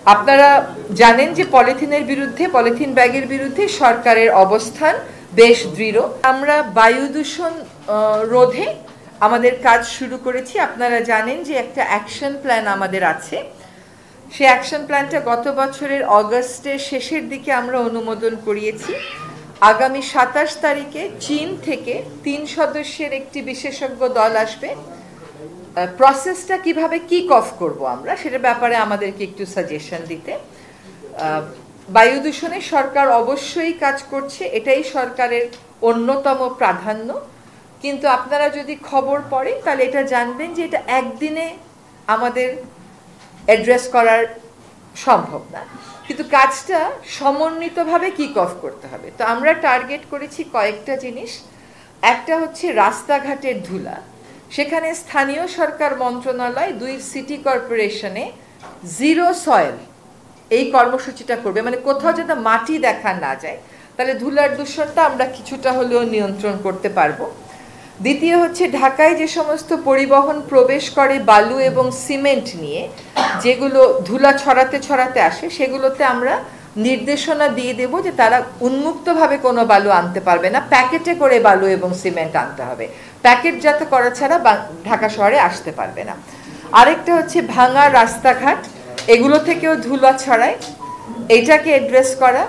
আপনারা জানেন যে পলিথিনের বিরুদ্ধে, পলিথিন ব্যাগের বিরুদ্ধে সরকারের অবস্থান বেশ দৃঢ়। আমরা বায়ু দূষণ রোধে আমাদের কাজ শুরু করেছি। আপনারা জানেন যে একটা অ্যাকশন প্ল্যান আমাদের আছে। সেই অ্যাকশন প্ল্যানটা গত বছরের অগস্টের শেষের দিকে আমরা অনুমোদন করিয়েছি। আগামী ২৭ তারিখে চীন থেকে ৩ সদস্যের একটি বিশেষজ্ঞ দল আসবে। প্রসেসটা কিভাবে কিক অফ করব আমরা সেটার ব্যাপারে আমাদেরকে একটু সাজেশন দিতে। বায়ু দূষণে সরকার অবশ্যই কাজ করছে, এটাই সরকারের অন্যতম প্রাধান্য। কিন্তু আপনারা যদি খবর পড়েন তাহলে এটা জানবেন যে এটা একদিনে আমাদের অ্যাড্রেস করার সম্ভব না, কিন্তু কাজটা সমন্বিতভাবে কিক অফ করতে হবে। তো আমরা টার্গেট করেছি কয়েকটা জিনিস। একটা হচ্ছে রাস্তাঘাটের ধুলা। সেখানে স্থানীয় সরকার মন্ত্রণালয় ২ সিটি কর্পোরেশনে জিরো সয়েল এই কর্মসূচিটা করবে, মানে কোথাও যাতে মাটি দেখা না যায়, তাহলে ধুলার দূষণটা আমরা কিছুটা হলেও নিয়ন্ত্রণ করতে পারবো। দ্বিতীয় হচ্ছে ঢাকায় যে সমস্ত পরিবহন প্রবেশ করে বালু এবং সিমেন্ট নিয়ে, যেগুলো ধুলা ছড়াতে ছড়াতে আসে, সেগুলোতে আমরা নির্দেশনা দিয়ে দেব যে তারা উন্মুক্তভাবে কোনো বালু আনতে পারবে না, প্যাকেটে করে বালু এবং সিমেন্ট আনতে হবে। প্যাকেটজাত করা ছাড়া ঢাকা শহরে আসতে পারবে না। আরেকটা হচ্ছে ভাঙা রাস্তাঘাট, এগুলো থেকেও ধুলা ছড়ায়, এটাকে অ্যাড্রেস করা।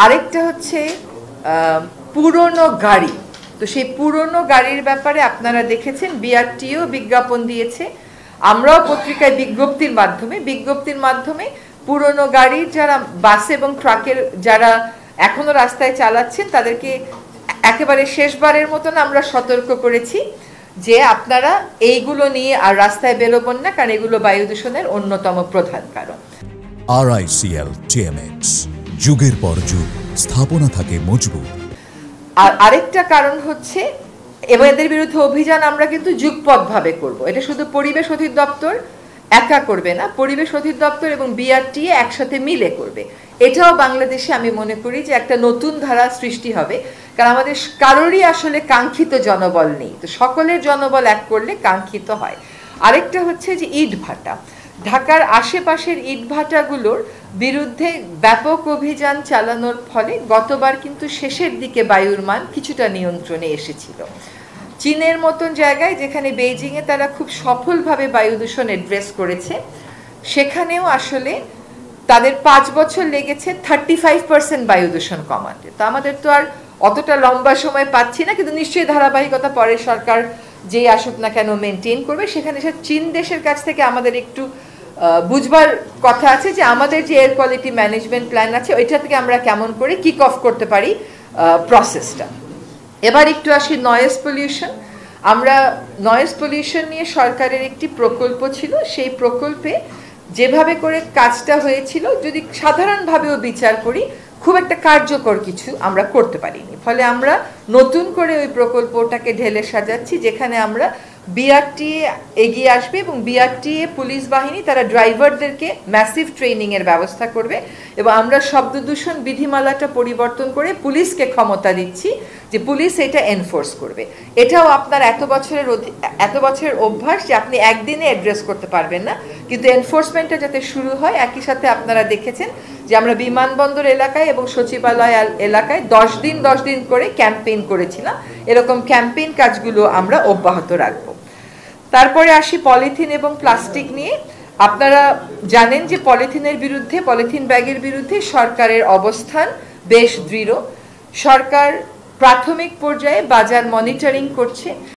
আরেকটা হচ্ছে পুরনো গাড়ি। তো সেই পুরনো গাড়ির ব্যাপারে আপনারা দেখেছেন বিআরটিও বিজ্ঞাপন দিয়েছে, আমরাও পত্রিকায় বিজ্ঞপ্তির মাধ্যমে পুরনো গাড়ির যারা বাস এবং ট্রাকের যারা এখনো রাস্তায় চালাচ্ছেন তাদেরকে একেবারে শেষবারের মতন আমরা সতর্ক করেছি যে আপনারা এইগুলো নিয়ে আর রাস্তায় বেরোবেন না, কারণ এগুলো বায়ু দূষণের অন্যতম প্রধান কারণ। RICL TMX, যুগের পর যুগ স্থাপনা থাকে মজবুত। আর আরেকটা কারণ হচ্ছে, এবং এদের বিরুদ্ধে অভিযান আমরা কিন্তু যুগপৎভাবে করব। এটা শুধু পরিবেশ অধিদপ্তর একা করবে না, পরিবেশ অধিদপ্তর এবং বিআরটিএ একসাথে মিলে করবে। এটাও বাংলাদেশে আমি মনে করি যে একটা নতুন ধারা সৃষ্টি হবে, কারণ আমাদের কারোরই আসলে কাঙ্ক্ষিত জনবল নেই। তো সকলের জনবল এক করলে কাঙ্ক্ষিত হয়। আরেকটা হচ্ছে যে ইট ভাটা, ঢাকার আশেপাশের ইট ভাটাগুলোর বিরুদ্ধে ব্যাপক অভিযান চালানোর ফলে গতবার কিন্তু শেষের দিকে বায়ুর মান কিছুটা নিয়ন্ত্রণে এসেছিল। চীনের মতন জায়গায়, যেখানে বেইজিংয়ে তারা খুব সফলভাবে বায়ু দূষণ অ্যাড্রেস করেছে, সেখানেও আসলে তাদের ৫ বছর লেগেছে 35% বায়ু দূষণ কমাতে। তো আমাদের তো আর অতটা লম্বা সময় পাচ্ছি না, কিন্তু নিশ্চয়ই ধারাবাহিকতা পরের সরকার যেই আসুক না কেন মেনটেন করবে। সেখানে চীন দেশের কাছ থেকে আমাদের একটু বুঝবার কথা আছে যে আমাদের যে এয়ার কোয়ালিটি ম্যানেজমেন্ট প্ল্যান আছে ওইটা থেকে আমরা কেমন করে কিক অফ করতে পারি প্রসেসটা। এবার একটু আসি নয়েজ পলিউশন। আমরা নয়েজ পলিউশন নিয়ে সরকারের একটি প্রকল্প ছিল, সেই প্রকল্পে যেভাবে করে কাজটা হয়েছিল যদি সাধারণভাবেও বিচার করি খুব একটা কার্যকর কিছু আমরা করতে পারিনি। ফলে আমরা নতুন করে ওই প্রকল্পটাকে ঢেলে সাজাচ্ছি, যেখানে আমরা বিআরটিএ এগিয়ে আসবে এবং বিআরটিএ পুলিশ বাহিনী তারা ড্রাইভারদেরকে ম্যাসিভ ট্রেনিংয়ের ব্যবস্থা করবে, এবং আমরা শব্দ দূষণ বিধিমালাটা পরিবর্তন করে পুলিশকে ক্ষমতা দিচ্ছি যে পুলিশ এটা এনফোর্স করবে। এটাও আপনার এত বছরের অভ্যাস যে আপনি একদিনে অ্যাড্রেস করতে পারবেন না, কিন্তু এনফোর্সমেন্টটা যাতে শুরু হয়। একই সাথে আপনারা দেখেছেন যে আমরা বিমানবন্দর এলাকায় এবং সচিবালয় এলাকায় 10 দিন করে ক্যাম্পেইন করেছিলাম। এরকম ক্যাম্পেইন কাজগুলো আমরা অব্যাহত রাখবো। তারপরে আসি পলিথিন এবং প্লাস্টিক নিয়ে। আপনারা জানেন যে পলিথিনের বিরুদ্ধে, পলিথিন ব্যাগের বিরুদ্ধে সরকারের অবস্থান বেশ দৃঢ়। সরকার প্রাথমিক পর্যায়ে বাজার মনিটরিং করছে।